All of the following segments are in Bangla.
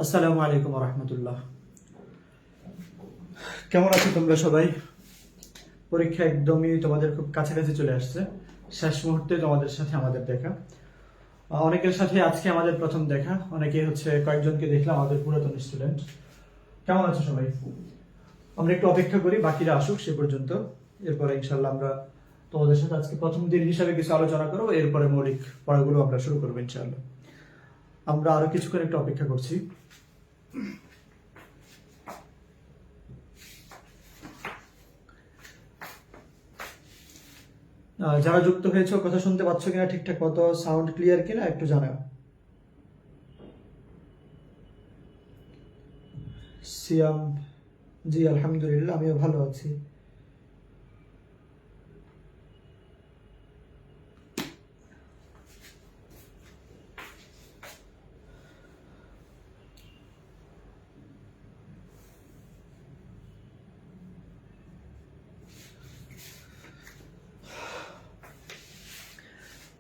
আসসালামু আলাইকুম রহমতুল্লাহ। কেমন আছো তোমরা সবাই? পরীক্ষা একদমই তোমাদের খুব কাছাকাছি চলে আসছে। শেষ মুহূর্তে তোমাদের সাথে আমাদের দেখা। অনেকের সাথে আজকে আমাদের প্রথম দেখা, অনেকে কয়েকজনকে দেখলাম আমাদের পুরাতন স্টুডেন্ট। কেমন আছো সবাই? আমরা একটু অপেক্ষা করি বাকিরা আসুক সে পর্যন্ত, এরপরে ইনশাল্লাহ আমরা তোমাদের সাথে আজকে প্রথম দিন হিসাবে কিছু আলোচনা করবো, এরপরে মৌলিক পড়াগুলো আমরা শুরু করবো ইনশাল্লাহ। আমরা আরো কিছুক্ষণ একটু অপেক্ষা করছি। যারা যুক্ত হয়েছে কথা শুনতে পাচ্ছ কিনা, ঠিকঠাক মতো সাউন্ড ক্লিয়ার কিনা একটু জানাও। সিয়াম জি আলহামদুলিল্লাহ, আমিও ভালো আছি।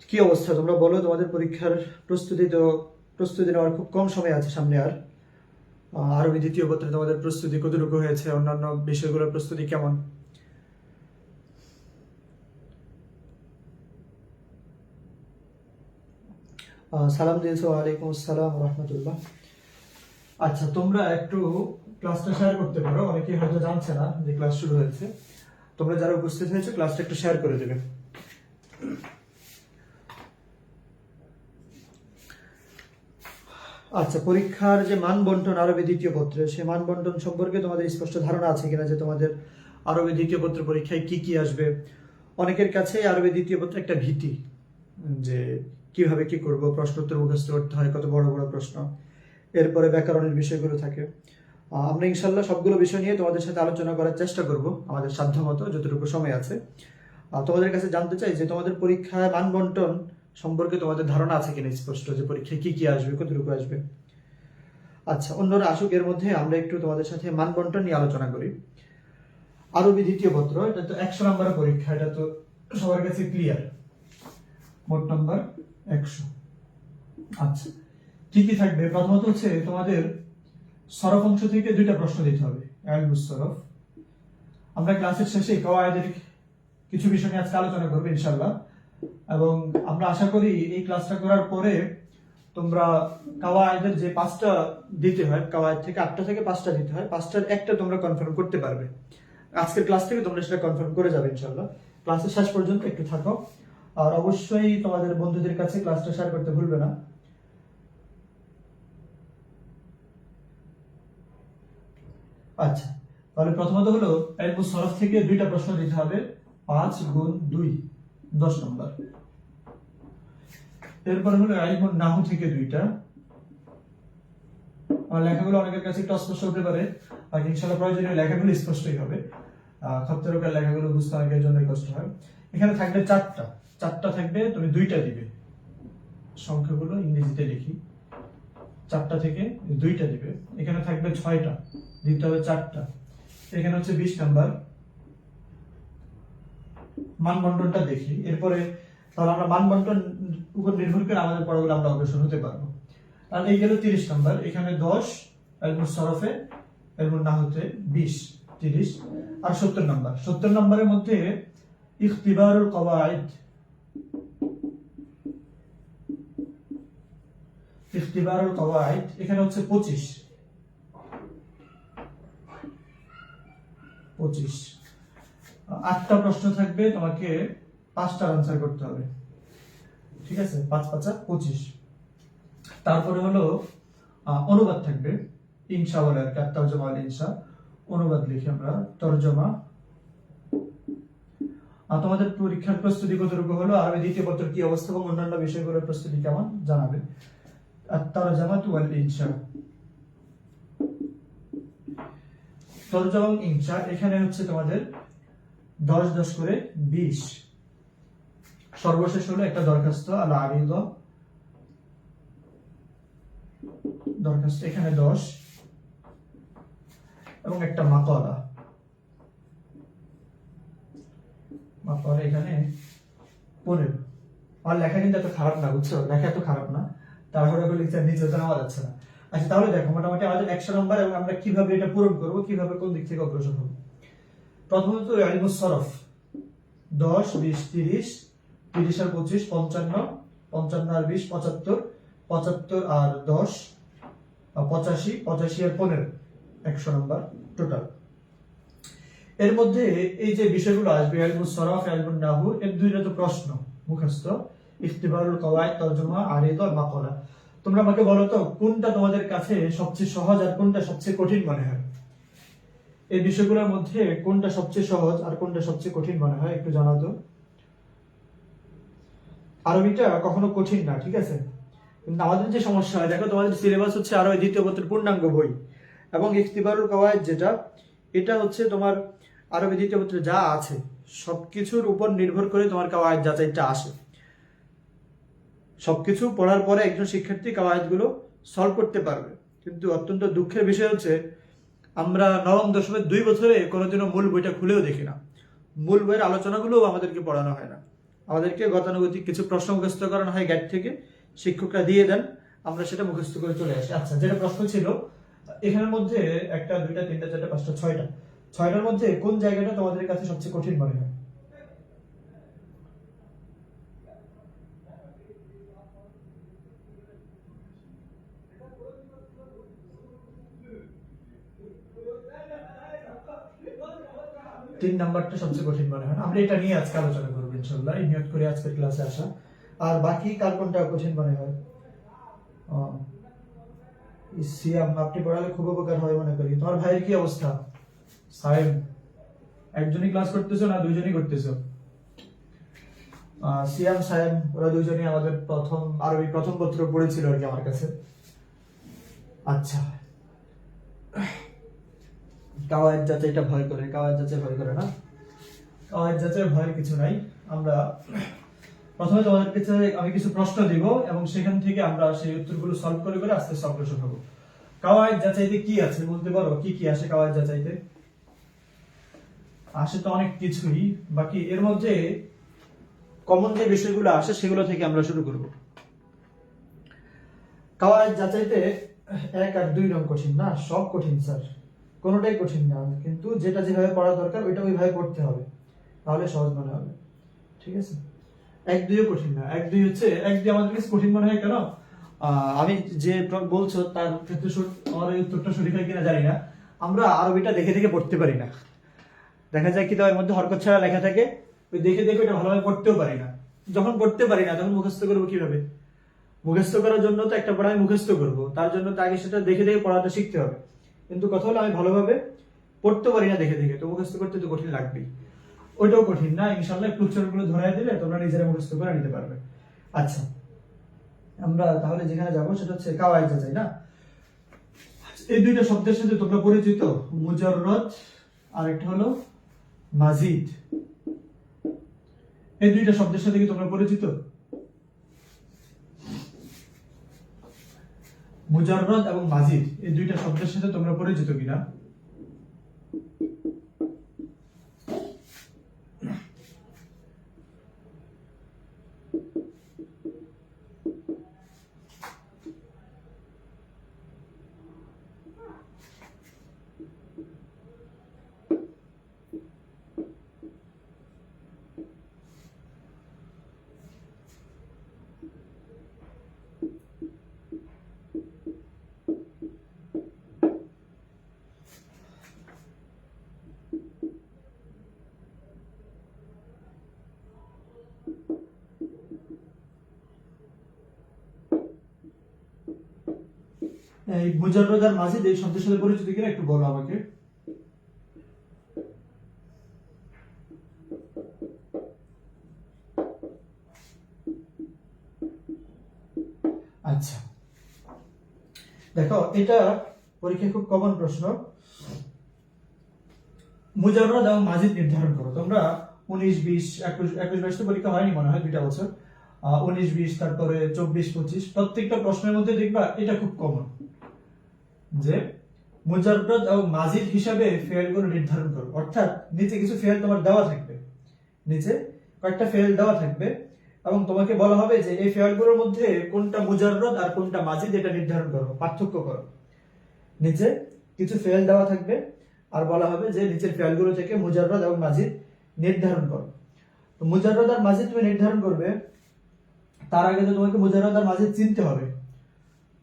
কি অবস্থা তোমরা বলো? তোমাদের পরীক্ষার প্রস্তুতি নেওয়ার খুব কম সময় আছে সামনে। আর আরবি দ্বিতীয় পত্রে তোমাদের প্রস্তুতি কতটুকু হয়েছে? অন্যান্য বিষয়গুলোর প্রস্তুতি কেমন? সালাম দিয়েছো। ওয়ালাইকুম আসসালাম রহমতুল্লাহ। আচ্ছা, তোমরা একটু ক্লাসটা শেয়ার করতে পারো, অনেকেই হয়তো জানছে না যে ক্লাস শুরু হয়েছে। তোমরা যারা উপস্থিত হয়েছে ক্লাসটা একটু শেয়ার করে দেবে। আচ্ছা, পরীক্ষার যে মান বন্টন আরবি দ্বিতীয় পত্রে, সে মান বন্টন সম্পর্কে তোমাদের স্পষ্ট ধারণা আছে কিনা, যে তোমাদের আরবি দ্বিতীয় পত্র পরীক্ষায় কি কি আসবে? অনেকের কাছে আরবি দ্বিতীয় পত্র একটা ভীতি, যে কিভাবে কি করব, প্রশ্ন উত্তর মুখস্থ করতে হয়, কত বড় বড় প্রশ্ন, এরপরে ব্যাকরণের বিষয়গুলো থাকে। আমরা ইনশাল্লাহ সবগুলো বিষয় নিয়ে তোমাদের সাথে আলোচনা করার চেষ্টা করব আমাদের সাধ্যমতো, যতটুকু সময় আছে। তোমাদের কাছে জানতে চাই যে তোমাদের পরীক্ষায় মান বন্টন সম্পর্কে তোমাদের ধারণা আছে কিনা স্পষ্ট, যে পরীক্ষায় কি কি আসবে, কতটুকু আসবে। আচ্ছা, অন্যরা আসুক, এর মধ্যে আমরা একটু তোমাদের সাথে মান বন্টন নিয়ে আলোচনা করি। আরবি দ্বিতীয় পত্র, এটা তো 100 নম্বরের পরীক্ষা, এটা তো সবার কাছে ক্লিয়ার। মোট নাম্বার 100। আচ্ছা, কি কি থাকবে? প্রথমত তোমাদের সরফ অংশ থেকে দুইটা প্রশ্ন দিতে হবে, ইলমুস সরফ। আমরা ক্লাসের শেষে কাওয়ায়েদের কিছু বিষয় নিয়ে আজকে আলোচনা করবো ইনশাল্লাহ, এবং আমরা আশা করি এই ক্লাসটা করার পরে তোমরা কাওয়ায়েদের যে 5টা দিতে হয়, কাওয়ায়েদ থেকে 8টা থেকে 5টা দিতে হয়, 5টার একটা তোমরা কনফার্ম করতে পারবে। আজকের ক্লাস থেকে তোমরা সেটা কনফার্ম করে যাবে ইনশাল্লাহ। ক্লাসের শেষ পর্যন্ত একটু থাকো, আর অবশ্যই তোমাদের বন্ধুদের কাছে ক্লাসটা শেয়ার করতে ভুলবে না। আচ্ছা, তাহলে প্রথমত হলো ইলমুস সরফ থেকে দুইটা প্রশ্ন দিতে হবে, 5 গুণ 2 10 নম্বর। এরপর হলো ইলমুন নাহু থেকে দুইটা। আর লেখাগুলো অনেকের কাছে একটু অস্পষ্ট হতে পারে, আর ইনশাআল্লাহ প্রয়োজনীয় লেখাগুলো স্পষ্টই হবে। খপ্তরকার লেখাগুলো বুঝতে অনেকের জন্য কষ্ট হয়। এখানে থাকবে চারটা থাকবে, তুমি দুইটা দিবে। সংখ্যাগুলো ইংরেজিতে লিখি, 4টা থেকে 2টা দিবে। এখানে থাকবে 6টা, দিতে হবে 4টা। এখানে 20 নাম্বার। মান বন্টনটা দেখি, এরপরে তাহলে আমরা মান বন্টন উপর নির্ভর করে আমাদের পড়াগুলো আমরা অগ্রসর হতে পারবো। আর এই গেল 30 নাম্বার। এখানে 10 ইলমুস সরফে, ইলমুন নাহুতে 20, 30 আর 70 নাম্বার। 70 নাম্বারের মধ্যে ইখতিবারুল কওয়াইদ, এখানে 25। 8টা প্রশ্ন থাকবে, তোমাকে 5টার আনসার করতে হবে। ঠিক আছে, 5 5 25। তারপরে হলো অনুবাদ থাকবে, ইনশা বলে আর কি, তরজমা আল ইনশা, অনুবাদ লিখি আমরা তরজমা। আর তোমাদের পরীক্ষার প্রস্তুতি কতটুকু হলো, আরবি দ্বিতীয় পত্র কি অবস্থা এবং অন্যান্য বিষয়গুলোর প্রস্তুতি কেমন জানাবে। তরজমাতু ওয়াল ইনশা, তরজমা ইনশা, এখানে তোমাদের 10 10 করে 20। সর্বশেষ হলো একটা দরখাস্ত আল আরিদা, দরখাস্ত, এখানে 10 এবং একটা মাকালা, এখানে 15। আর লেখা কিন্তু এত খারাপ না, বুঝছো? লেখা এত খারাপ না, তাড়াহুড়া করে লিখতে নিচে তো নেওয়া যাচ্ছে না। আচ্ছা তাহলে দেখো মোটামুটি আমাদের 100 নম্বর, এবং আমরা কিভাবে এটা পূরণ করব, কিভাবে কোন দিক থেকে অগ্রসর হব। প্রথমত ইলমুস সরফ 10 20 30, 30 আর 25 55, 55 আর 20 75, 75 আর 10 85, 85 আর 15, 100 নম্বর টোটাল। এর মধ্যে এই যে বিষয়গুলো আসবে ইলমুস সরফ, ইলমুন নাহু, এর দুইটা তো প্রশ্ন মুখস্থ, ইখতিবারুল কওয়াইদ, তরজমা, আরিদ আর মাকলা। তোমরা আমাকে বলো তো কোনটা তোমাদের কাছে সবচেয়ে সহজ আর কোনটা সবচেয়ে কঠিন মনে হয়? এই বিষয়গুলোর মধ্যে কোনটা সবচেয়ে সহজ আর কোনটা সবচেয়ে কঠিন মনে হয় একটু জানাও তো। আরবিটা কখনো কঠিন না, ঠিক আছে, কিন্তু আমাদের যে সমস্যা হয়, দেখো তোমাদের সিলেবাস হচ্ছে আরবি দ্বিতীয় পত্রের পূর্ণাঙ্গ বই, এবং ইখতিবারুল কওয়াইদ যেটা, এটা হচ্ছে তোমার আরবি দ্বিতীয় পত্রে যা আছে সবকিছুর উপর নির্ভর করে তোমার কওয়াইদ যাচাইটা আসে। সবকিছু পড়ার পরে একজন শিক্ষার্থী কওয়াইদগুলো সলভ করতে পারবে, কিন্তু অত্যন্ত দুঃখের বিষয় হচ্ছে আমরা নবম দশমের 2 বছরে কোনোদিনও মূল বইটা খুলেও দেখি না। মূল বইয়ের আলোচনাগুলোও আমাদেরকে পড়ানো হয় না, আমাদেরকে গতানুগতিক কিছু প্রশ্ন মুখস্থ করানো হয় গাইড থেকে, শিক্ষকরা দিয়ে দেন, আমরা সেটা মুখস্থ করে চলে আসি। আচ্ছা, যেটা প্রশ্ন ছিল এখানের মধ্যে 1 2 3 4 5 6টা, 6টার মধ্যে কোন জায়গাটা তোমাদের কাছে সবচেয়ে কঠিন মনে হয়? তিন নাম্বারটা সবচেয়ে কঠিন মনে হয় না? আমরা এটা নিয়ে আজকে আলোচনা করবো ইনশাল্লাহ, এই নিয়ত করে আজকের ক্লাসে আসা। আর বাকি কার কোনটা কঠিন মনে হয়? সিয়াম, আপনি পড়ালে খুব উপকার হয় মনে করি। তোমার ভাইয়ের কি অবস্থা? সায়েম, একজনই ক্লাস করতেছো না দুইজনই করতেছো? সিয়াম সায়েম ওরা দুইজনই আমাদের প্রথম আরবি প্রথম পত্র পড়েছিল আর কি আমার কাছে। আচ্ছা, কাওয়াইদ যাচাইটা ভয় করে, কাওয়াইদ যাচাই ভয় করে না, কাওয়াইদ যাচাই ভয়ের কিছু নাই। আমরা প্রথমে তোমাদের কাছে আমি কিছু প্রশ্ন দিব এবং সেখান থেকে আমরা সেই উত্তরগুলো সলভ করে করে আস্তে আস্তে অগ্রসর হবো। কাওয়াইদ যাচাইতে কি আছে বলতে পারো? কি কি আসে কাওয়াইদ যাচাইতে? আসে তো অনেক কিছুই, বাকি এর মধ্যে কমন যে বিষয়গুলো আসে সেগুলো থেকে আমরা শুরু করব। কাওয়াইদ যাচাইতে 1 আর 2 রকম কঠিন না, সব কঠিন স্যার, কোনোটাই কঠিন না, কিন্তু যেটা যেভাবে পড়া দরকার ওইটা ওইভাবে পড়তে হবে, তাহলে সহজ মনে হবে, ঠিক আছে? 1 2ও কঠিন না, 1 2 হচ্ছে 1 2 আমাদের কাছে কঠিন মনে হয় কেন? আমি যে বলছো তার ক্ষেত্রে আমার এই উত্তরটা সঠিক হয় কিনা জানি না। আমরা আরবিটা দেখে দেখে পড়তে পারি না, দেখা যায় কি তার মধ্যে হরকত ছাড়া লেখা থাকে, ওই দেখে দেখে এটা ভালোভাবে পড়তেও পারি না। যখন পড়তে পারি না তখন মুখস্থ করবো কিভাবে? মুখস্থ করার জন্য তো একটা পড়া আমি মুখস্থ করবো, তার জন্য তো আগে সেটা দেখে দেখে পড়াটা শিখতে হবে, কিন্তু কথা হলো আমি ভালোভাবে পড়তে পারি না দেখে দেখে, তো মুখস্থ করতে তো কঠিন লাগবেই। ওইটাও কঠিন না, ইনশাল্লাহ একটু উচ্চারণগুলো ধরাই দিলে তোমরা নিজেরা মুখস্থ করে নিতে পারবে। আচ্ছা, আমরা তাহলে যেখানে যাবো সেটা হচ্ছে কাওয়াইদ যাচাই না। এই দুইটা শব্দের সাথে তোমরা পরিচিত, মুজাররদ আর একটা হলো মাজিদ। এই দুইটা শব্দের সাথে কি তোমরা পরিচিত? মুজাররদ এবং মাজিদ, এই দুইটা শব্দের সাথে তোমরা পরিচিত কিনা? এই মুজাররদ আর মাজিদ এই শব্দের সাথে পরিচিত কিনা একটু বলো আমাকে। আচ্ছা, দেখো এটা পরীক্ষায় খুব কমন প্রশ্ন। মুজাররদ এবং মাজিদ নির্ধারণ করো। তোমরা 19 20 21 22 তো পরীক্ষা হয়নি মনে হয় 2টা বছর, 19 20 তারপরে 24 25 প্রত্যেকটা প্রশ্নের মধ্যে দেখবা এটা খুব কমন যে মুজাররদ এবং মাজিদ হিসাবে ফেল গুলো নির্ধারণ করো। অর্থাৎ নিচে কিছু ফেল তোমার দেওয়া থাকবে, নিচে কয়েকটা ফেল দেওয়া থাকবে এবং তোমাকে বলা হবে যে এই ফেয়ালগুলোর মধ্যে কোনটা মুজাররদ আর কোনটা মাজিদ এটা নির্ধারণ করো, পার্থক্য করো। নিচে কিছু ফেয়াল দেওয়া থাকবে আর বলা হবে যে নিচের ফেয়ালগুলো থেকে মুজাররদ এবং মাজিদ নির্ধারণ করো। তো মুজাররদ আর মাজিদ তুমি নির্ধারণ করবে, তার আগে তো তোমাকে মুজাররদ আর মাজিদ চিনতে হবে।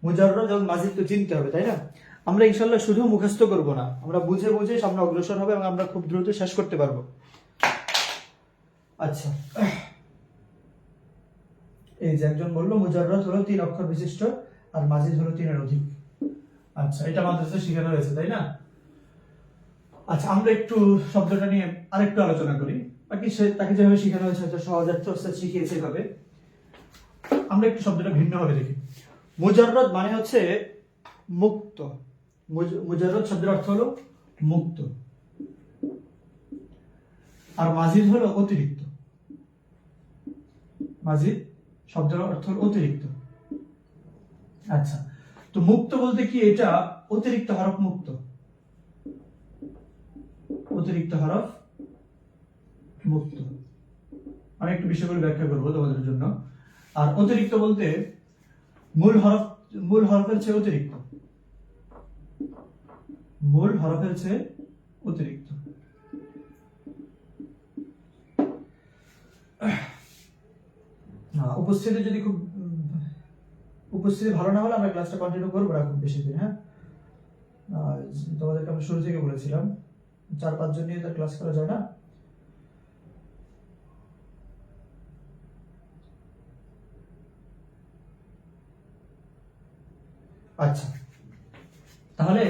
মুজাররদ এবং মাজিদ তো চিনতে হবে, তাই না? আমরা ইনশাল্লাহ শুধু মুখস্থ করব না, আমরা বুঝে বুঝে সামনে অগ্রসর হবে এবং আমরা খুব দ্রুত শেষ করতে পারবো। আচ্ছা, এই যে একজন বললো মুজাররদ হলো 3 অক্ষর বিশিষ্ট আর মাজিদ হলো 3 এর অধিক। আচ্ছা, এটা মাদ্রাসায় শেখানো হয়েছে, তাই না? আচ্ছা, আমরা একটু শব্দটা নিয়ে আরেকটু আলোচনা করি। বাকি তাকে যেভাবে শেখানো হয়েছে হয়তো সহজার্থ শিখিয়েছে এভাবে, আমরা একটু শব্দটা ভিন্নভাবে দেখি। মুজাররদ মানে হচ্ছে মুক্ত। মুজাররদ শব্দের অর্থ হলো মুক্ত, আর মাজিদ হলো অতিরিক্ত। মাজিদ শব্দের অর্থ হলো অতিরিক্ত। আচ্ছা, তো মুক্ত বলতে কি এটা অতিরিক্ত হরফ মুক্ত, অতিরিক্ত হরফ মুক্ত। আমি একটু বিষয়গুলো ব্যাখ্যা করবো তোমাদের জন্য। আর অতিরিক্ত বলতে মূল হরফের চেয়ে অতিরিক্ত, মূল হরফের চেয়ে অতিরিক্ত। উপস্থিতি যদি খুব উপস্থিতি ভালো না হলে আমরা ক্লাসটা কন্টিনিউ করবো না খুব বেশি দিন। হ্যাঁ, তোমাদেরকে আমি শুরু থেকে বলেছিলাম 4-5 জন নিয়ে ক্লাস করা যায় না। আচ্ছা, তাহলে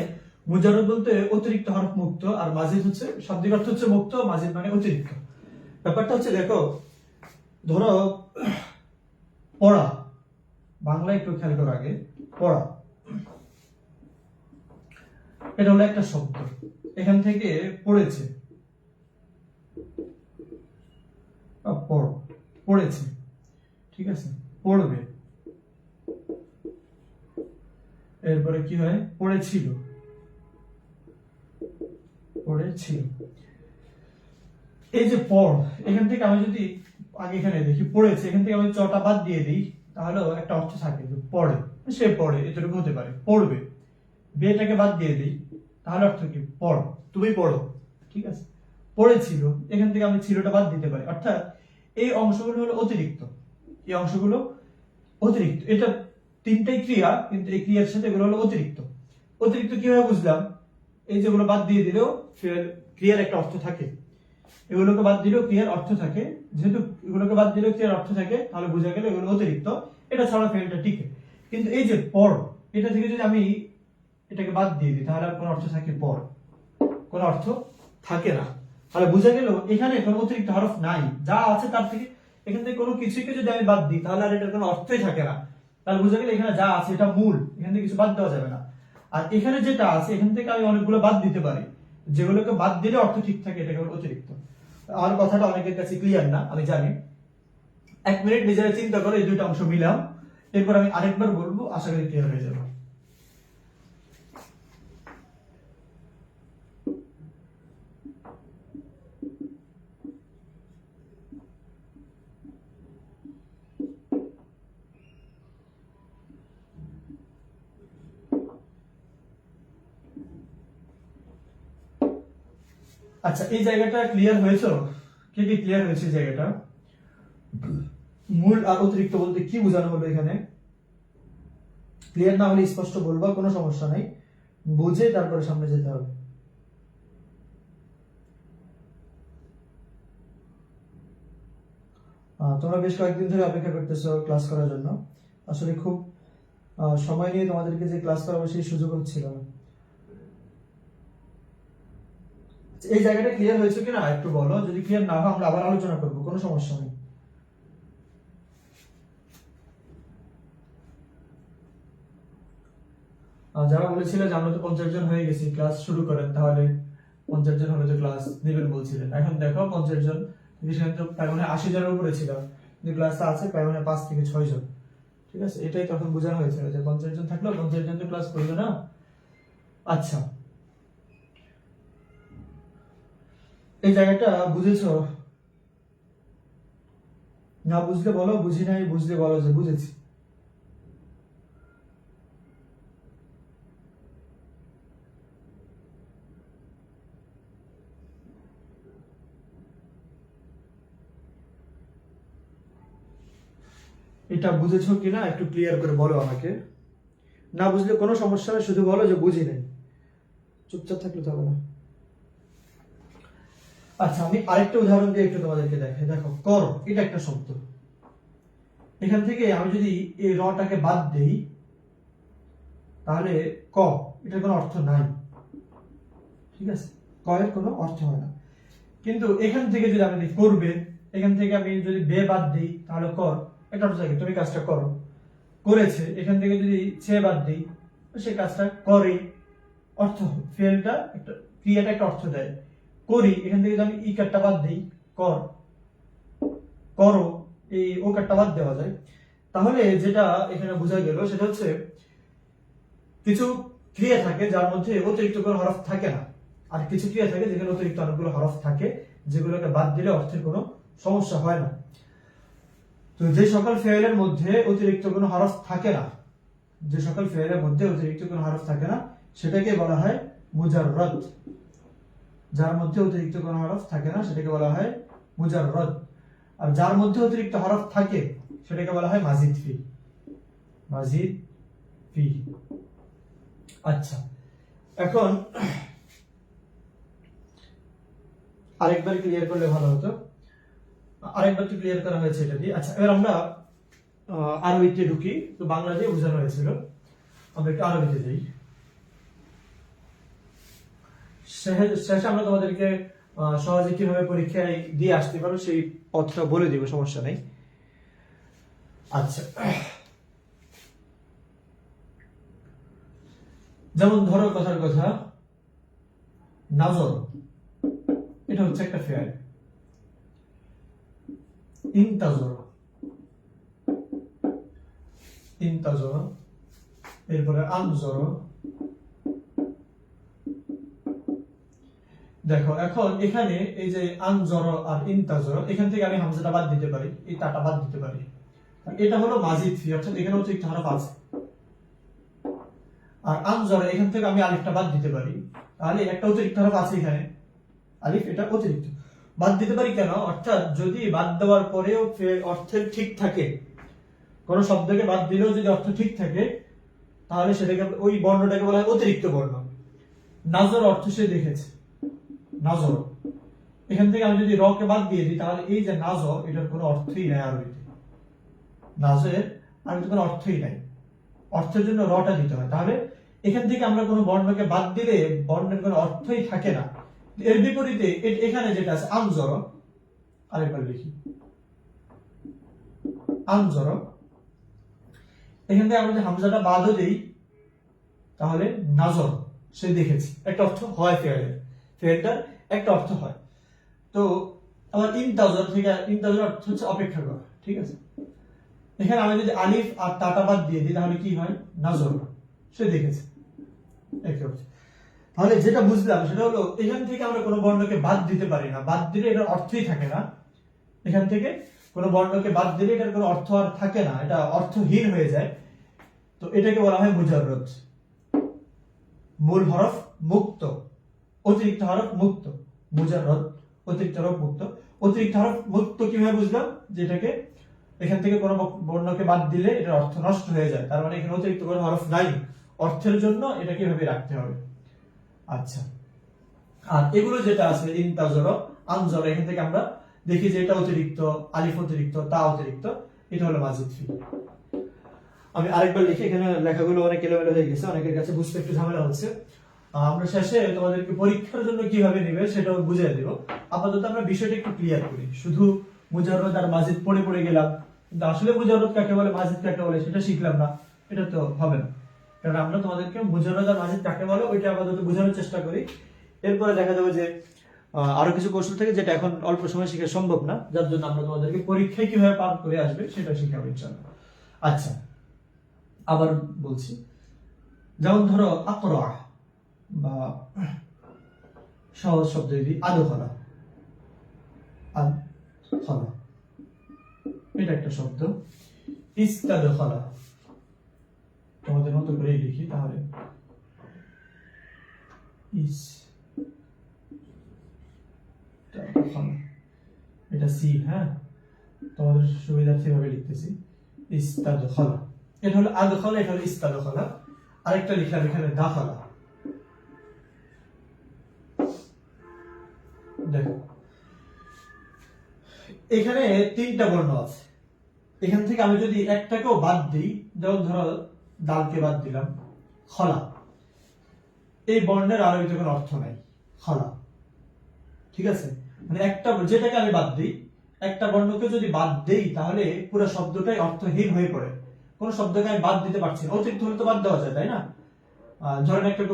মুজাররদ বলতে অতিরিক্ত হরফ মুক্ত, আর মাজিদ হচ্ছে শাব্দিক অর্থ হচ্ছে মুক্ত, মাজিদ মানে অতিরিক্ত। ব্যাপারটা হচ্ছে দেখো, ধরো পড়া, বাংলা একটু খেয়াল করো আগে। পড়া এটা হলো একটা শব্দ, এখান থেকে পড়েছে, পড়েছে, ঠিক আছে, পড়বে। এরপরে কি হয়? পড়েছিল, পড়েছিল। এই যে পড়, এখান থেকে আমি যদি আগে এখানে দেখি পড়েছে, এখান থেকে আমি চটা বাদ দিয়ে দিই, তাহলে একটা অর্থ থাকে যে পড়ে, সে পড়ে, এতটুকু হতে পারে। পড়বে, বেটাকে বাদ দিয়ে দিই, তাহলে অর্থ কি? পড়, তুমি পড়ো, ঠিক আছে। পড়েছিল, এখান থেকে আমি ছিলটা বাদ দিতে পারি। অর্থাৎ এই অংশগুলো হলো অতিরিক্ত, এই অংশগুলো অতিরিক্ত। এটা 3টাই ক্রিয়া, কিন্তু এই ক্রিয়ার সাথে এগুলো হলো অতিরিক্ত। অতিরিক্ত কিভাবে বুঝলাম? এই যেগুলো বাদ দিয়ে দিলেও ক্রিয়ার একটা অর্থ থাকে, এগুলোকে বাদ দিলেও ক্রিয়ার অর্থ থাকে। যেহেতু এগুলোকে বাদ দিলেও ক্রিয়ার অর্থ থাকে, তাহলে বোঝা গেল এগুলো অতিরিক্ত, এটা ছাড়া ফেলটা টিকে। কিন্তু এই যে পড়, এটা থেকে যদি আমি এটাকে বাদ দিয়ে দিই, তাহলে আর কোনো অর্থ থাকে? পড়, কোনো অর্থ থাকে না। তাহলে বোঝা গেল এখানে কোনো অতিরিক্ত হরফ নাই, যা আছে তার থেকে, এখান থেকে কোনো কিছুকে যদি আমি বাদ দিই, তাহলে আর এটার কোনো অর্থই থাকে না। তাহলে বোঝা গেল এখানে যা আছে এটা মূল, এখান থেকে কিছু বাদ দেওয়া যাবে না। আর এখানে যেটা আছে, এখান থেকে আমি অনেকগুলো বাদ দিতে পারি, যেগুলোকে বাদ দিলে অর্থ ঠিক থাকে, এটা কেবল অতিরিক্ত। আমার কথাটা অনেকের কাছে ক্লিয়ার না, আমি জানি। 1 মিনিট নিজেরা চিন্তা করে এই দুইটা অংশ মিলাম, এরপর আমি আরেকবার বলবো, আশা করি ক্লিয়ার হয়ে যাবে। আচ্ছা, এই জায়গাটা ক্লিয়ার হয়েছে? কে কে ক্লিয়ার হয়েছে জায়গাটা? মূল আর অতিরিক্ত বলতে কি বোঝানো হলো এখানে? ক্লিয়ার না হলে স্পষ্ট বলবা, কোনো সমস্যা নাই, বুঝে তারপরে সামনে যেতে হবে। তোমরা বেশ কয়েকদিন ধরে অপেক্ষা করতেছো ক্লাস করার জন্য। আসলে খুব সময় নিয়ে তোমাদেরকে যে ক্লাস করাবো সেই সুযোগ হচ্ছিল না। এই জায়গাটা ক্লিয়ার হয়েছে কিনা একটু বলো, যদি ক্লিয়ার না হয় আমরা আবার আলোচনা করবো, কোনো সমস্যা নেই। যারা বলেছিলেন যে আমরা তো 50 জন হয়ে গেছি, ক্লাস শুরু করেন, তাহলে 50 জন হলে তো ক্লাস নেবেন বলছিলেন। এখন দেখো 50 জন, সেখানে তো প্রায় 80 জনের উপরে ছিল, কিন্তু ক্লাসটা আছে প্রায় 5 থেকে 6 জন, ঠিক আছে। এটাই তখন বোঝানো হয়েছিল যে 50 জন থাকলেও 50 জন তো ক্লাস করবে না। আচ্ছা, এই জায়গাটা বুঝেছো? না বুঝলে বলো বুঝি নাই, বুঝলে বলো যে বুঝেছি। এটা বুঝেছো কিনা একটু ক্লিয়ার করে বলো আমাকে। না বুঝলে কোনো সমস্যা নেই, শুধু বলো যে বুঝি নাই, চুপচাপ থাকলে তো হবে না। আচ্ছা, আমি আরেকটা উদাহরণ দিয়ে একটু তোমাদেরকে দেখাই। দেখো, কর এটা একটা শব্দ। এখান থেকে আমি যদি এই রটাকে বাদ দেই তাহলে ক, এটার কোনো অর্থ নাই, ঠিক আছে, ক এর কোনো অর্থ হয় না। কিন্তু এখান থেকে যদি আমি করবে, এখান থেকে আমি যদি বে বাদ দিই তাহলে কর, একটা অর্থ থাকে তুমি কাজটা করো, করেছে। এখান থেকে যদি সে বাদ দিই সে কাজটা করে, অর্থ ফেলটা একটা ক্রিয়াটা একটা অর্থ দেয়। করি, এখান থেকে যদি আমি ই কাটটা বাদ দিই কর, করো, এই ও কাটটা বাদ দেওয়া যায়। তাহলে যেটা এখানে বোঝা গেল সেটা হচ্ছে কিছু ক্রিয়া থাকে যার মধ্যে অতিরিক্ত কোনো হরফ থাকে না, আর কিছু ক্রিয়া থাকে যেখানে অতিরিক্ত অনেকগুলো হরফ থাকে, যেগুলোকে বাদ দিলে অর্থের কোনো সমস্যা হয় না। তো যে সকল ফেলের মধ্যে অতিরিক্ত কোনো হরফ থাকে না, যে সকল ফেলের মধ্যে অতিরিক্ত কোনো হরফ থাকে না সেটাকে বলা হয় মুজাররদ। যার মধ্যে অতিরিক্ত কোনো হরফ থাকে না সেটাকে বলা হয় মুজাররদ। আর যার মধ্যে অতিরিক্ত হরফ থাকে সেটাকে বলা হয় মাজিদ ফি। মাজিদ ফি। আচ্ছা, এখন আরেকবার ক্লিয়ার করলে ভালো হতো। আরেকবার তো ক্লিয়ার করা হয়েছে এটা দিয়ে। আচ্ছা, এবার আমরা আরবিতে ঢুকি। তো বাংলা দিয়ে বোঝানো হয়েছিল, আমরা একটু আরবিতে যাই। শেষে আমরা তোমাদেরকে সহজে কিভাবে পরীক্ষায় দিয়ে আসতে পারো সেই পথটা বলে দিব, সমস্যা নেই। আচ্ছা, যেমন ধরো কথার কথা নাজর, এটা হচ্ছে একটা ফেয়ার। ইনতাজর, ইনতাজর, এরপরে আনজর। দেখো এখন এখানে এই যে আনজর আর ইনতাজর, এখান থেকে আমি হামজাটা বাদ দিতে পারি, এই তাটা বাদ দিতে পারি। এটা হলো মাজিদ ফি, অর্থাৎ এখানে হচ্ছে একটা হরফ আছে। আর আনজর, এখান থেকে আমি আলিফটা বাদ দিতে পারি, তাহলে একটা অতিরিক্ত হরফ আছে এখানে, আলিফ, এটা অতিরিক্ত বাদ দিতে পারি। কেন? অর্থাৎ যদি বাদ দেওয়ার পরেও অর্থের ঠিক থাকে, কোন শব্দকে বাদ দিলেও যদি অর্থ ঠিক থাকে তাহলে সেটাকে, ওই বর্ণটাকে বলা হয় অতিরিক্ত বর্ণ। নাজর অর্থ সে দেখেছে, নাজর। এখান থেকে আমি যদি র কে বাদ দিয়ে দিই তাহলে এই যে নাজর, এটার কোনো অর্থই নাই আরবিতে। নাজরের আরবিতে কোনো অর্থই নাই, অর্থের জন্য রটা দিতে হয়। তাহলে এখান থেকে আমরা কোনো বর্ণকে বাদ দিলে বর্ণের কোনো অর্থই থাকে না। এর বিপরীতে এখানে যেটা আছে আনজর, আরেকবার লিখি আনজর, এখান থেকে আমরা যদি হামজাটা বাদও দেই তাহলে নাজর, সে দেখেছে, একটা অর্থ হয় ফেয়ারের, ফেয়ারটার একটা অর্থ হয়। তো আবার ইনতাজর থেকে, ইনতাজর অর্থ হচ্ছে অপেক্ষা করা, ঠিক আছে। এখানে আমি যদি আলিফ আর তাটা বাদ দিয়ে দিই তাহলে কি হয়? নাজর, সে দেখেছে, একই অর্থ। তাহলে যেটা বুঝলাম সেটা হলো এখান থেকে আমরা কোনো বর্ণকে বাদ দিতে পারি না, বাদ দিলে এটার অর্থই থাকে না। এখান থেকে কোনো বর্ণকে বাদ দিলে এটার কোনো অর্থ আর থাকে না, এটা অর্থহীন হয়ে যায়। তো এটাকে বলা হয় মুজাররদ। মূল হরফ মুক্ত, অতিরিক্ত হরফ মুক্ত, মুজাররদ, অতিরিক্ত হরফ মুক্ত। অতিরিক্ত হরফ মুক্ত কিভাবে বুঝলাম? যেটাকে এখান থেকে কোনো বর্ণকে বাদ দিলে এটার অর্থ নষ্ট হয়ে যায়, তার মানে এখানে অতিরিক্ত কোনো হরফ নাই, অর্থের জন্য এটাকে এভাবে রাখতে হবে। আচ্ছা, আর এগুলো যেটা আছে ইনতাজর, আনজর, এখান থেকে আমরা দেখি যে এটা অতিরিক্ত, আলিফ অতিরিক্ত, তা অতিরিক্ত, এটা হলো মাজিদ ফি। আমি আরেকবার লিখি, এখানে লেখাগুলো অনেক এলোমেলো হয়ে গেছে, অনেকের কাছে বুঝতে একটু ঝামেলা হচ্ছে। আমরা শেষে তোমাদেরকে পরীক্ষার জন্য কিভাবে নেবে সেটাও বুঝিয়ে দেব। আপাতত আমরা বিষয়টা একটু ক্লিয়ার করি। শুধু মুজাররদ আর মাজিদ পড়ে পড়ে গেলাম, কিন্তু আসলে মুজাররদ কাকে বলে, মাজিদ কাকে বলে সেটা শিখলাম না, এটা তো হবে না। কারণ আমরা তোমাদেরকে মুজাররদ আর মাজিদ কাকে বলে ওইটা আপাতত বোঝানোর চেষ্টা করি। এরপরে দেখা যাবে যে আরো কিছু কৌশল থেকে যেটা এখন অল্প সময় শিখা সম্ভব না, যার জন্য আমরা তোমাদেরকে পরীক্ষায় কিভাবে পার করে আসবে সেটা শিখাবো ইনশাআল্লাহ। আচ্ছা, আবার বলছি, যেমন ধরো আকরা, বা সহজ শব্দ যদি আদখলা, আদখলা, এটা একটা শব্দ, ইস্তাদখালা, তোমাদের মতো করে লিখি তাহলে, এটা সি, হ্যাঁ তোমাদের সুবিধার্থে ভাবে লিখতেছি, ইস্তাদখালা। এটা হলো আদখালা, এটা হলো ইস্তাদখালা। আরেকটা লিখলাম এখানে দাখালা। দেখো এখানে তিনটা বর্ণ আছে, এখান থেকে আমি যদি একটাকেও বাদ দিই, যেমন ধরো দালকে বাদ দিলাম, খলা, এই বর্ণের আরবিতে কোনো অর্থ নাই, খলা, ঠিক আছে? মানে একটা যেটাকে আমি বাদ দিই, একটা বর্ণকে যদি বাদ দেই তাহলে পুরো শব্দটাই অর্থহীন হয়ে পড়ে। কোন শব্দকে আমি বাদ দিতে পারছি না, অতিরিক্ত হলে তো বাদ দেওয়া যায়, তাই না? ধরেন একটা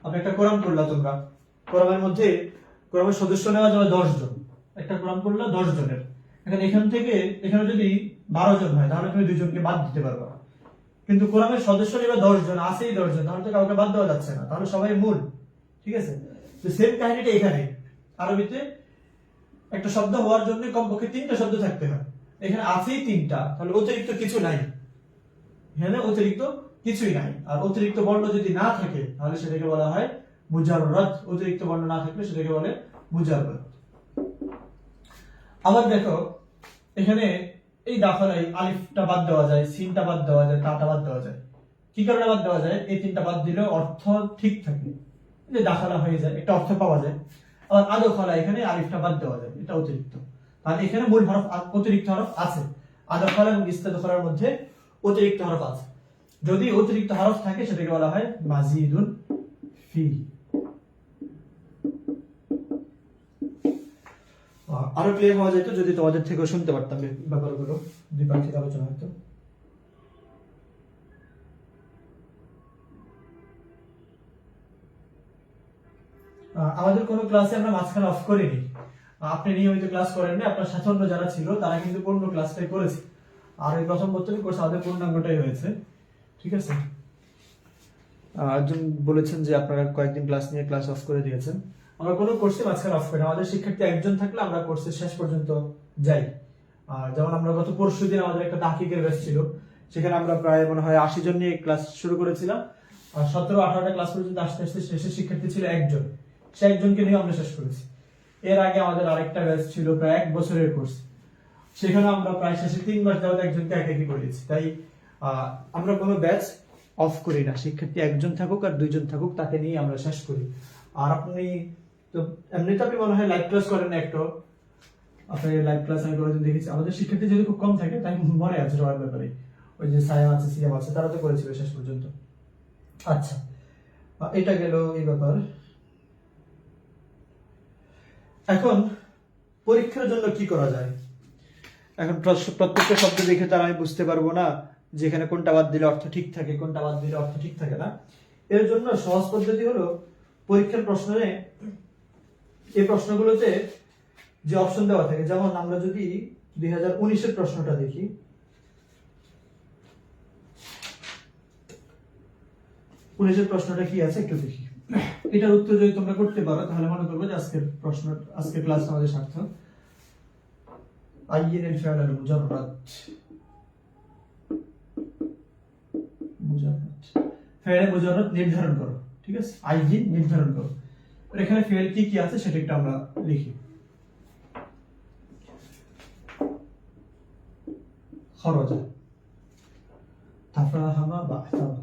আপনি একটা কোরআন পড়লা, তোমরা কোরআনের মধ্যে কোরআনের সদস্য নেওয়া যাবে 10 জন, একটা কোরআন পড়লা 10 জনের, এখন এখান থেকে এখানে যদি 12 জন হয় তাহলে তুমি 2 জনকে বাদ দিতে পারবা, কিন্তু কোরআনের সদস্য নেবে 10 জন, আছেই 10 জন, তাহলে তো কাউকে বাদ দেওয়া যাচ্ছে না, তাহলে সবাই মূল, ঠিক আছে? তো সেম কাহিনীটা এখানে, আরবিতে একটা শব্দ হওয়ার জন্য কমপক্ষে 3টা শব্দ থাকতে হয়, এখানে আছেই 3টা, তাহলে অতিরিক্ত কিছু নাই, এখানে অতিরিক্ত কিছুই নাই। আর অতিরিক্ত বর্ণ যদি না থাকে তাহলে সেটাকে বলা হয় মুজাররাদ, অতিরিক্ত বর্ণ না থাকলে সেটাকে বলে মুজাররাদ। আবার দেখো এখানে এই দাখালাই আলিফটা বাদ দেওয়া যায়, সিনটা বাদ দেওয়া যায়, তাটা বাদ দেওয়া যায়। কি কারণে বাদ দেওয়া যায়? এই 3টা বাদ দিলে অর্থ ঠিক থাকে, যে দাখালা হয়ে যায়, একটা অর্থ পাওয়া যায়। আবার আদখালা, এখানে আলিফটা বাদ দেওয়া যায়, এটা অতিরিক্ত, তাহলে এখানে মূল হরফ অতিরিক্ত হরফ আছে, আদখালা এবং ইস্তাদখালার মধ্যে অতিরিক্ত হরফ আছে। যদি অতিরিক্ত হরফ থাকে সেটাকে বলা হয় মাজিদুন ফি। আরো ক্লিয়ার হওয়া যেত যদি তোমাদের থেকেও শুনতে পারতাম ব্যাপারগুলো, দ্বিপাক্ষিক আলোচনা হতো। আমাদের কোনো ক্লাসে আমরা মাঝখানে অফ করিনি, আপনি নিয়মিত ক্লাস করেন না, আপনার সাথে অন্য যারা ছিল তারা কিন্তু পূর্ণ ক্লাসটাই করেছে, আর এই প্রথম বছর কোর্স আমাদের পূর্ণাঙ্গটাই হয়েছে, ঠিক আছে? একজন বলেছেন যে আপনারা কয়েকদিন ক্লাস নিয়ে ক্লাস অফ করে দিয়েছেন, আমরা কোনো কোর্সে মাঝখানে অফ করি না, আমাদের শিক্ষার্থী একজন থাকলে আমরা কোর্সের শেষ পর্যন্ত যাই। যেমন আমরা গত পরশুদিন আমাদের একটা তাহকিকের ব্যাচ ছিল, সেখানে আমরা প্রায় মনে হয় 80 জন নিয়ে ক্লাস শুরু করেছিলাম, আর 17-18টা ক্লাস পর্যন্ত আস্তে আস্তে শেষের শিক্ষার্থী ছিল একজন, সে একজনকে নিয়ে আমরা শেষ করেছি। এর আগে আমাদের আরেকটা ব্যাচ ছিল প্রায় 1 বছরের কোর্স, সেখানে আমরা প্রায় শেষে 3 মাস যাওয়ার একজনকে একাকি করিয়েছি। তাই আমরা কোনো ব্যাচ অফ করি না, শিক্ষার্থী একজন থাকুক আর 2 জন থাকুক তাকে নিয়ে আমরা শেষ করি। আর আপনি তো এমনিতে আপনি মনে হয় লাইভ ক্লাস করেন না একটু, আপনি লাইভ ক্লাস আমি কয়েকদিন দেখেছি, আমাদের শিক্ষার্থী যদি খুব কম থাকে তাই মনে আছে সবার ব্যাপারে, ওই যে সায়া আছে, সিয়াম আছে, তারা তো করেছিল শেষ পর্যন্ত। আচ্ছা, এটা গেল এই ব্যাপার। এখন পরীক্ষার জন্য কি করা যায়? এখন প্রত্যেকটা শব্দ দেখে তার আমি বুঝতে পারবো না যে এখানে কোনটা বাদ দিলে অর্থ ঠিক থাকে, কোনটা বাদ দিলে অর্থ ঠিক থাকে না। এর জন্য সহজ পদ্ধতি হলো পরীক্ষার প্রশ্নে এই প্রশ্নগুলোতে যে অপশন দেওয়া থাকে, যেমন আমরা যদি 2019-এর প্রশ্নটা দেখি, পুলিশের প্রশ্নটা কি আছে একটু দেখি, এটার উত্তর যদি তোমরা করতে পারো তাহলে মনে করবো যে আজকের ক্লাস আমাদের সার্থক। আইয়িন আল ফি'ল আল মুজাররাদ, ফেলে মুজাররাদ নির্ধারণ করো, ঠিক আছে? আইয়িন নির্ধারণ করো, এখানে ফেল কি কি আছে সেটা একটু আমরা লিখি। খরজা, তাফাহামা, বাহতাবা,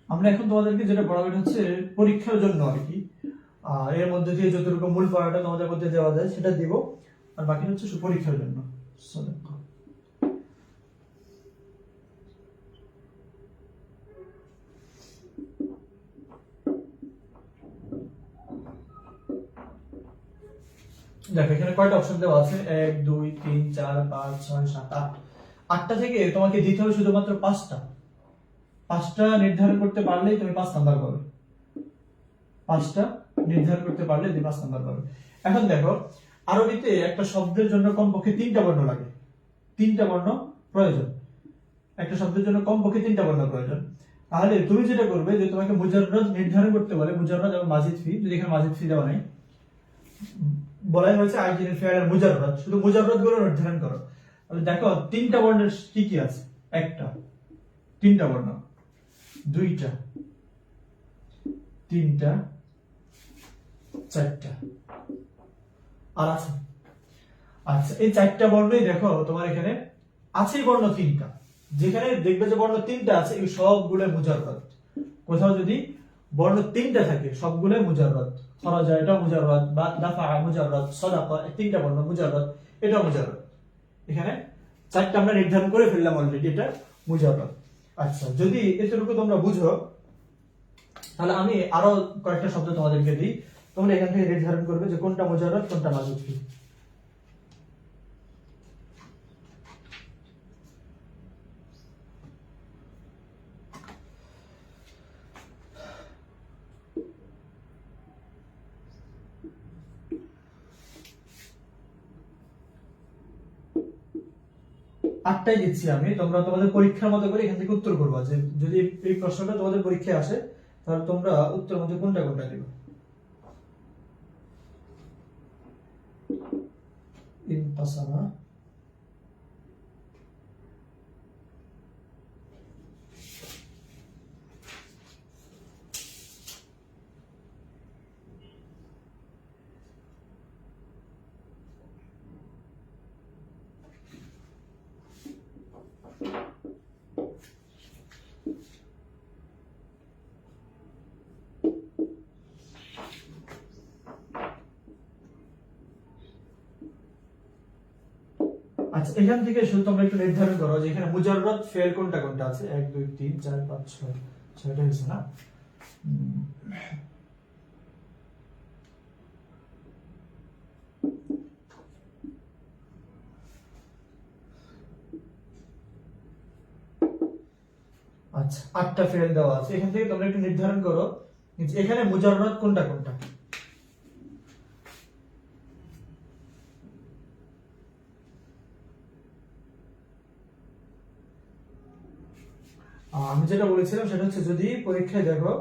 আমরা এখন তোমাদেরকে যেটা পড়াবো হচ্ছে পরীক্ষার জন্য আর কি, আর এর মধ্যে দিয়ে যতটুকু মূল পড়াটা তোমাদের মধ্যে দেওয়া যায় সেটা দিব, আর বাকি হচ্ছে পরীক্ষার জন্য। দেখো এখানে কয়টা অপশন দেওয়া আছে, 1 2 3 4 5 6 7 8, 8টা থেকে তোমাকে দিতে হবে শুধুমাত্র 5টা নির্ধারণ করতে পারলেই তুমি 5 নাম্বার পাবে, 5টা নির্ধারণ করতে পারলে তুমি 5 নাম্বার পাবে। এখন দেখো আরবিতে একটা শব্দের জন্য কমপক্ষে 3টা বর্ণ লাগে, তিনটা বর্ণ প্রয়োজন, একটা শব্দের জন্য কমপক্ষে তিনটা বর্ণ প্রয়োজন। তাহলে তুমি যেটা করবে যে তোমাকে মুজাররদ নির্ধারণ করতে বলে, মুজাররদ এবং মাজিদ ফি, যদি এখানে মাজিদ ফি দেওয়া নাই, বলাই হয়েছে আইজিনের ফেয়ারের মুজাররদ, শুধু মুজাররদ গুলো নির্ধারণ করো। তাহলে দেখো তিনটা বর্ণের কি কি আছে, একটা, তিনটা বর্ণ, দুইটা, তিনটা, চারটা, আর আছে। আচ্ছা, এই চারটা বর্ণই দেখো তোমার এখানে আছে বর্ণ তিনটা, যেখানে দেখবে যে বর্ণ তিনটা আছে এই সবগুলো মুজাররদ। কোথাও যদি বর্ণ তিনটা থাকে সবগুলো মুজাররদ, খরাজা এটা মুজাররদ, বা দাফা মুজাররদ, সাদাকা তিনটা বর্ণ মুজাররদ, এটা মুজাররদ। এখানে চারটা আমরা নির্ধারণ করে ফেললাম অলরেডি, এটা মুজাররদ। আচ্ছা, যদি এতটুকু তোমরা বুঝো তাহলে আমি আরো কয়েকটা শব্দ তোমাদেরকে দিই, তোমরা এখান থেকে নির্ধারণ করবে যে কোনটা মুজাররদ কোনটা মাজিদ ফি। আটটাই দিচ্ছি আমি, তোমরা তোমাদের পরীক্ষার মতো করে এখান থেকে উত্তর করবা, যে যদি এই প্রশ্নটা তোমাদের পরীক্ষায় আসে তাহলে তোমরা উত্তরের মধ্যে কোনটা কোনটা দিবা। ইনকাসামা, আচ্ছা, এখান থেকে শুধু তোমরা একটু নির্ধারণ করো যে এখানে মুজাররদ ফেল কোনটা কোনটা আছে, 1 2 3 4 5 6, ছয়টা হয়েছে না? আচ্ছা, 8টা ফেল দেওয়া আছে, এখান থেকে তোমরা একটু নির্ধারণ করো যে এখানে মুজাররদ কোনটা কোনটা। আমি যেটা বলেছিলাম সেটা হচ্ছে যদি পরীক্ষায় দেখো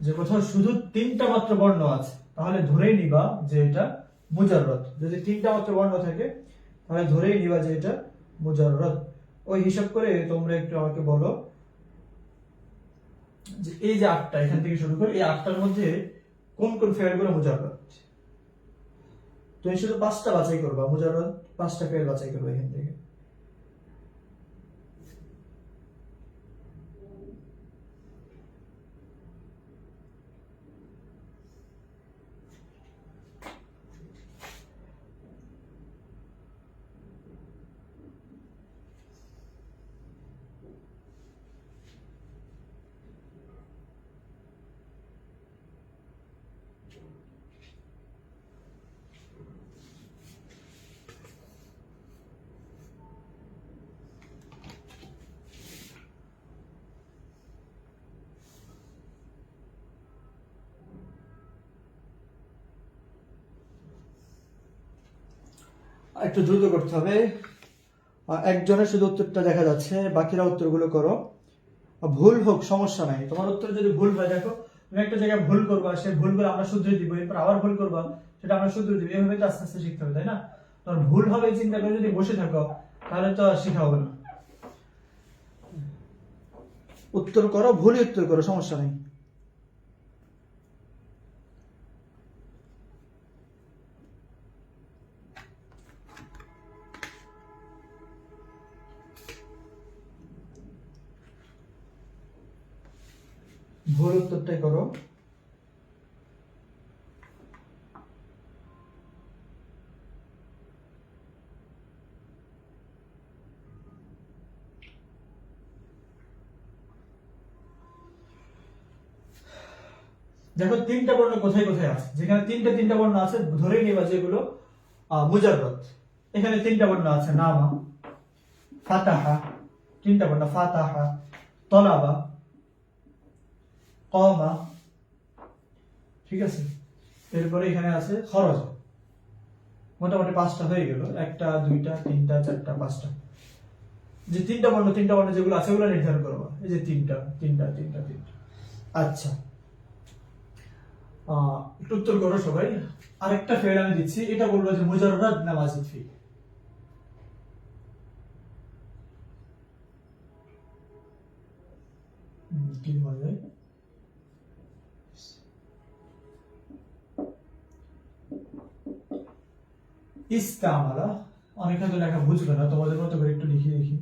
যে কোথাও শুধু তিনটা মাত্র বর্ণ আছে তাহলে ধরেই নিবা যে এটা মুজাররদ। যদি তিনটা মাত্র বর্ণ থাকে তাহলে ধরেই নিবা যে এটা মুজাররদ। ওই হিসাব করে তোমরা একটু আমাকে বলো যে এই যে 8টা এখান থেকে শুরু করে এই 8টার মধ্যে কোন কোন ফেলগুলো মুজাররদ। তুমি শুধু 5টা বাছাই করবা, মুজাররদ 5টা ফেল বাছাই করবা এখান থেকে। একটু দ্রুত করতে হবে, একজনের শুধু উত্তরটা দেখা যাচ্ছে, বাকিরা উত্তরগুলো করো। ভুল হোক সমস্যা নাই, তোমার উত্তর যদি ভুল হয়, দেখো তুমি একটা জায়গায় ভুল করবা, সেই ভুলগুলো আমরা শুধরে দিব, এরপর আবার ভুল করবা, সেটা আমরা শুধরে দিব, এভাবে তো আস্তে আস্তে শিখতে হবে, তাই না? তোমার ভুল হবে চিন্তা করে যদি বসে থাকো তাহলে তো আর শেখা হবে না। উত্তর করো, ভুলই উত্তর করো, সমস্যা নেই। ভুল উত্তরটাই করো। দেখো তিনটা বর্ণ কোথায় কোথায় আছে, যেখানে তিনটা বর্ণ আছে ধরে নিবা যেগুলো মুজাররদ। এখানে তিনটা বর্ণ আছে, নামা, ফাতাহা, তিনটা বর্ণ, ফাতাহা, তলাবা, কমা, ঠিক আছে? এরপরে এখানে আছে খরচ। মোটামুটি 5টা হয়ে গেল, 1টা 2টা 3টা 4টা 5টা। যে তিনটা বর্ণ যেগুলো আছে ওগুলো নির্ধারণ করবা। এই যে তিনটা। আচ্ছা, একটু উত্তর করো সবাই। আরেকটা ফেল আমি দিচ্ছি, এটা বলবো যে মুজাররাদ না মাজিদ ফি। কি বলা যায়? ইস্তামালা। অনেকে তো লেখা বুঝবে না, তোমাদের মতো করে একটু লিখে দেখি।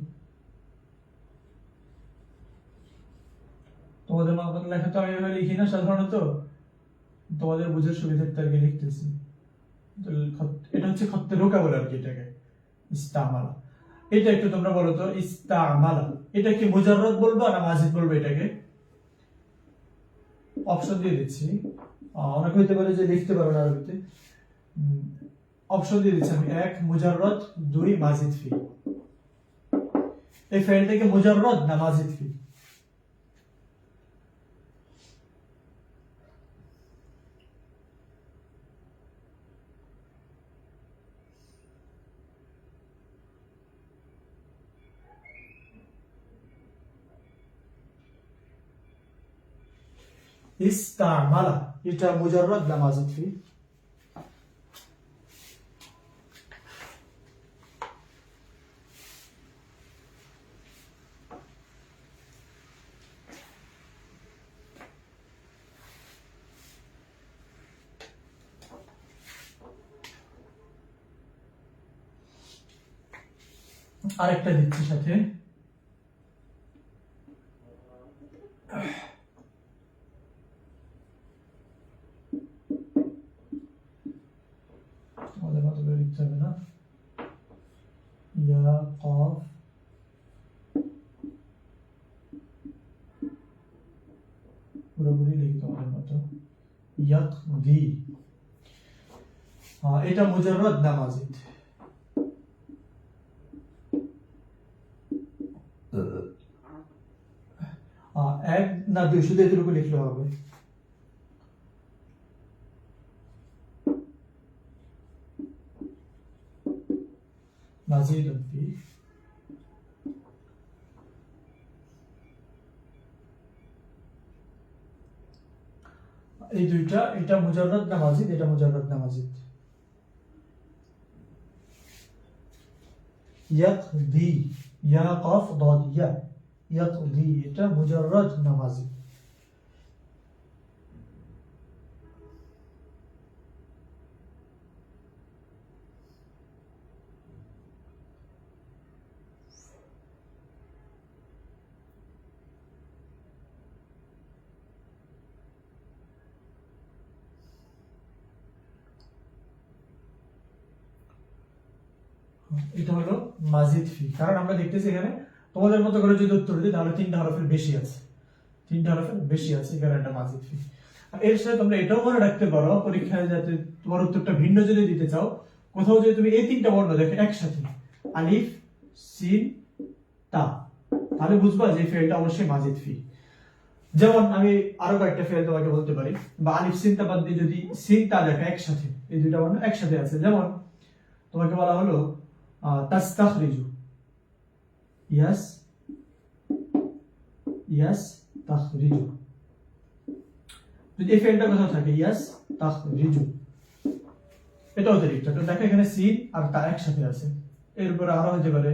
তোমাদের মতো লেখা তো আমি এভাবে লিখি না সাধারণত, তোমাদের বুঝার সুবিধার্থে আর কি লিখতেছি। এটা হচ্ছে খত্তে রোকা বলে আর কি এটাকে, ইস্তামালা। এটা একটু তোমরা বলো তো, ইস্তামালা এটা কি মুজাররাদ বলবো না মাজিদ বলবো? এটাকে অপশন দিয়ে দিচ্ছি। অনেক হইতে পারে যে লিখতে পারো না আরবিতে, অপশন দিয়ে দিচ্ছি আমি। 1 মুজাররাদ, 2 মাজিদ ফি। এই ফেলটাকে মুজাররাদ না মাজিদ ফি? ইস্তামালা এটা মুজাররাদ না মাজিদ ফি? আরেকটা দিচ্ছি সাথে। তোমাদের মতো করে লিখতে হবে না। ইয়া কফ পুরোপুরি লিখি তোমাদের মতো। ইয়াকদি এটা মুজাররাদ না মাজিদ? এক না দুই, শুধু এতটুকু লিখলে হবে। মাজিদুন ফি। এই দুইটা, এটা মুজাররাদ না মাজিদ? এটা মুজাররাদ না মাজিদ? ইয়াকদি, ইয়া কফ দাদ ইয়া, ইয়াকদি এটা মুজাররাদ না মাজিদ? এটা হলো মাজিদ ফি। কারণ আমরা দেখতেছি এখানে তোমাদের মতো করে যদি উত্তর দিই তাহলে 3টা হরফের বেশি আছে, 3টা হরফের বেশি আছে, এখানে একটা মাজিদ ফি। আর এর সাথে তোমরা এটাও মনে রাখতে পারো, পরীক্ষায় যাতে তোমার উত্তরটা ভিন্ন যদি দিতে চাও, কোথাও যদি তুমি এই 3টা বর্ণ দেখো একসাথে, আলিফ সিন তা, তাহলে বুঝবা যে ফেলটা অবশ্যই মাজিদ ফি। যেমন আমি আরো কয়েকটা ফেল তোমাকে বলতে পারি, বা আলিফ সিন তা বাদ দিয়ে যদি সিন তা দেখো একসাথে, এই দুইটা বর্ণ একসাথে আছে। যেমন তোমাকে বলা হলো তাস্তাখরিজু, ইয়াস ইয়াস তাখরিজু, যদি এই ফেলটা কোথাও থাকে ইয়াস তাখরিজু, এটা অতিরিক্ত। তো দেখো এখানে সিন আর তা একসাথে আছে। এরপরে আরো হতে পারে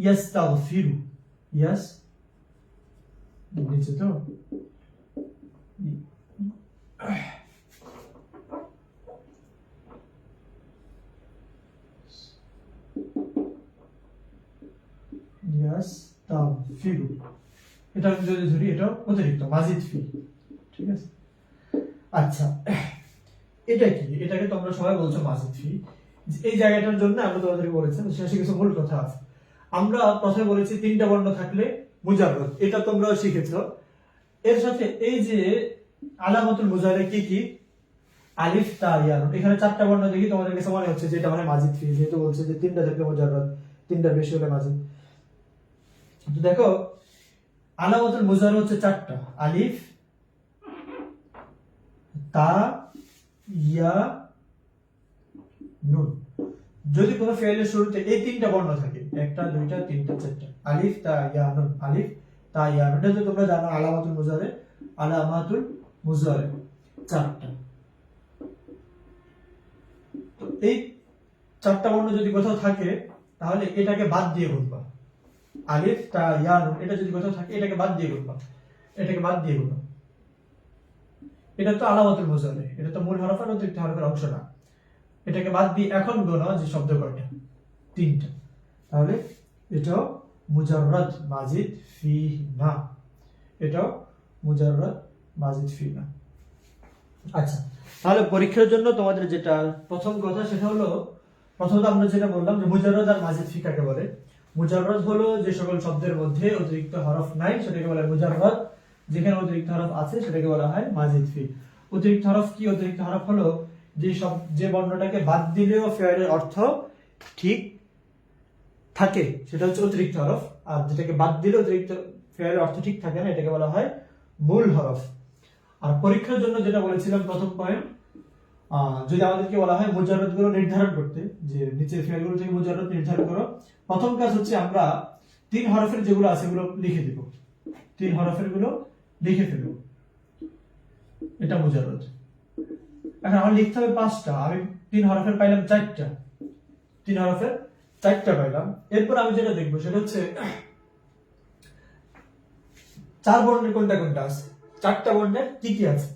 ইয়াস্তাগফিরু, ইয়াস নিচে তো ইয়াস্তাগফিরু, এটা যদি ধরি এটা অতিরিক্ত মাজিদ ফি। ঠিক আছে, আচ্ছা এটা কি? এটাকে তোমরা সবাই বলছো মাজিদ ফি। এই জায়গাটার জন্য আমরা তোমাদেরকে বলেছিলাম শেষে কিছু মূল কথা আছে। আমরা প্রথমে বলেছি 3টা বর্ণ থাকলে মুজাররাদ, এটা তোমরাও শিখেছো। এর সাথে এই যে আলামাতুল মুজারে কি কি, আলিফ তা ইয়া, এখানে 4টা বর্ণ দেখি তোমাদের কাছে মনে হচ্ছে যে এটা মানে মাজিদ ফি, যেহেতু বলছে যে 3টা থাকলে মুজাররাদ, 3টার বেশি হলে মাজিদ। তো দেখো আলামাতুল মুজারে হচ্ছে 4টা, আলিফ তা ইয়া নুন। যদি কোনো ফেলের শুরুতে এই 3টা বর্ণ থাকে, একটা দুইটা তিনটা চারটা, আলিফ তা ইয়া নুন, আলিফ তা ইয়া নুন, এটা তো তোমরা জানো আলামাতুল মুজারে, আলামাতুল মুজারে চারটা। তো এই চারটা বর্ণ যদি কোথাও থাকে তাহলে এটাকে বাদ দিয়ে গুনবা, আলিফ তা ইয়া নুন, এটা যদি কোথাও থাকে এটাকে বাদ দিয়ে গুনবা, এটাকে বাদ দিয়ে গুনো। এটা তো আলামাতুল মুজারে, এটা তো মূল হরফ আর অতিরিক্ত হরফের অংশ না, এটাকে বাদ দিয়ে এখন গোনা যে শব্দ কয়টা, তিনটা। তাহলে এটাও মুজাররাদ মাজিদ ফি না, এটাও মুজাররাদ মাজিদ ফি না। আচ্ছা, তাহলে পরীক্ষার জন্য তোমাদের যেটা প্রথম কথা সেটা হলো, প্রথমত আমরা যেটা বললাম যে মুজাররাদ আর মাজিদ ফি কাকে বলে। মুজাররাদ হলো যে সকল শব্দের মধ্যে অতিরিক্ত হরফ নাই সেটাকে বলে মুজাররাদ, যেখানে অতিরিক্ত হরফ আছে সেটাকে বলা হয় মাজিদ ফি। অতিরিক্ত হরফ কি? অতিরিক্ত হরফ হলো যে বর্ণটাকে বাদ দিলেও ফেয়ারের অর্থ ঠিক থাকে সেটা হচ্ছে অতিরিক্ত হরফ, আর যেটাকে বাদ দিলে অতিরিক্ত ফেয়ারের অর্থ ঠিক থাকে না এটাকে বলা হয় মূল হরফ। আর পরীক্ষার জন্য যেটা বলেছিলাম প্রথম পয়েন্ট, যদি আমাদেরকে বলা হয় মুজাররদ গুলো নির্ধারণ করতে, যে নিচের ফেয়ারগুলো থেকে মুজাররদ নির্ধারণ করো, প্রথম কাজ হচ্ছে আমরা 3 হরফের যেগুলো আছে সেগুলো লিখে দিব, 3 হরফের গুলো লিখে ফেলব, এটা মুজাররদ। এখন আমার লিখতে হবে 5টা, আমি 3 হরফের পাইলাম 4টা, 3 হরফের 4টা পাইলাম। এরপর আমি যেটা দেখবো সেটা হচ্ছে 4 বর্ণের কোনটা কোনটা আছে, 4টা বর্ণের কি কি আছে।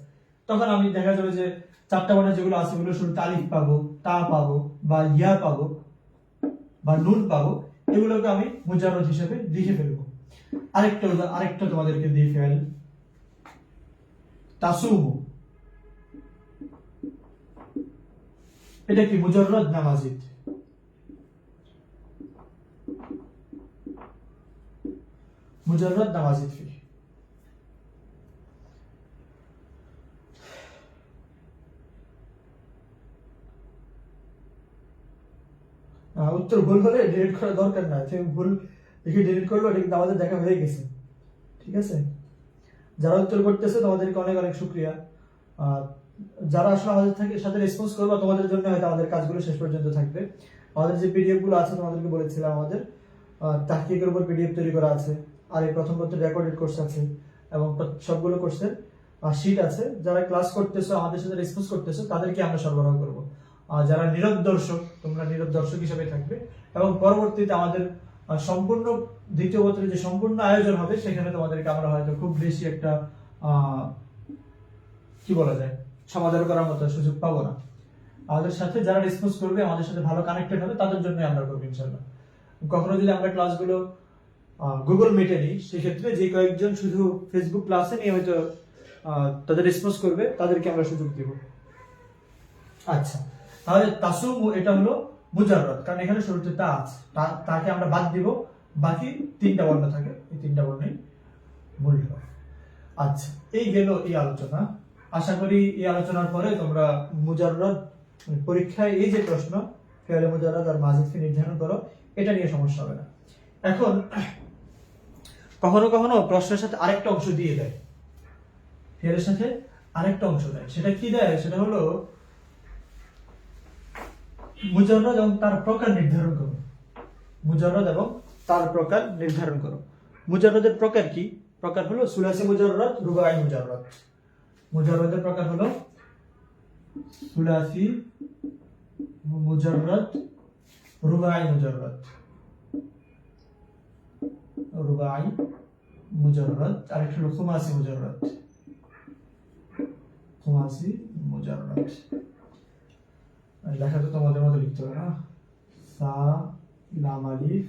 তখন আমি দেখা যাবে যে 4টা বর্ণের যেগুলো আছে সেগুলো শুরুতে আলিফ পাবো, তা পাবো, বা ইয়া পাবো, বা নুন পাবো, এগুলোকে আমি মুজাররদ হিসেবে লিখে ফেলবো। আরেকটা তোমাদেরকে দিয়ে ফেল, তাসুমু, এটা কি মুজাররদ না মাজিদ? মুজাররদ না মাজিদ ফি? উত্তর ভুল হলে ডিলিট করা দরকার না, ভুল লিখে ডিলিট করলো, এটা কিন্তু আমাদের দেখা হয়ে গেছে, ঠিক আছে। যারা উত্তর করতেছে তোমাদেরকে অনেক অনেক শুকরিয়া। যারা আসলে আমাদের সাথে রেসপন্স করবে তোমাদের জন্য হয়তো আমাদের কাজগুলো শেষ পর্যন্ত থাকবে। আমাদের যে পিডিএফ গুলো আছে তোমাদেরকে বলেছিলাম আমাদের তাহকিকের উপর পিডিএফ তৈরি করা আছে, আর এই প্রথম পত্রের রেকর্ডেড কোর্স আছে, এবং সবগুলো কোর্সের শীট আছে। যারা ক্লাস করতেছো আমাদের সাথে রেসপন্স করতেছো তাদেরকে আমরা সরবরাহ করব। যারা নীরব দর্শক, তোমরা নীরব দর্শক হিসেবে থাকবে, এবং পরবর্তীতে আমাদের সম্পূর্ণ দ্বিতীয় পত্রের যে সম্পূর্ণ আয়োজন হবে সেখানে তোমাদেরকে আমরা হয়তো খুব বেশি একটা কি বলা যায় সমাদর করার মতো সুযোগ পাবো না। আমাদের সাথে যারা রেসপন্স করবে, আমাদের সাথে ভালো কানেক্টেড হবে, তাদের জন্য আমরা করবো ইনশাআল্লাহ। কখনো যদি আমরা ক্লাসগুলো গুগল মিটে নিই, সেক্ষেত্রে যে কয়েকজন শুধু ফেসবুক ক্লাসে নিয়ে হয়তো তাদের রেসপন্স করবে তাদেরকে আমরা সুযোগ দিব। আচ্ছা, তাহলে তাসুমু এটা হলো মুজাররদ, কারণ এখানে শুরুতে তা আছে, তাকে আমরা বাদ দিব, বাকি 3টা বর্ণ থাকে, এই 3টা বর্ণই মূল হরফ। আচ্ছা, এই গেল এই আলোচনা। আশা করি এই আলোচনার পরে তোমরা মুজাররদ পরীক্ষায় এই যে প্রশ্ন ফেয়ালে মুজাররদ আর মাজিদ ফি নির্ধারণ করো, এটা নিয়ে সমস্যা হবে না। এখন কখনো কখনো প্রশ্নের সাথে আরেকটা অংশ দিয়ে দেয়, ফেয়ালের সাথে আরেকটা অংশ দেয়। সেটা কি দেয়? সেটা হলো মুজাররদ এবং তার প্রকার নির্ধারণ করো। মুজাররদ এবং তার প্রকার নির্ধারণ করো। মুজাররদের প্রকার কি? প্রকার হলো সুলাসি মুজাররদ, রুবাই মুজাররদ। মুজাররদের প্রকার হলো সুলাসি মুজাররদ, রুবাই মুজাররদ, রুবাই মুজাররদ। আরেকটা হলো খুমাসি মুজাররদ, খুমাসি মুজাররদ। লেখা তো তোমাদের মতো লিখতে হবে না, সা লাম আলিফ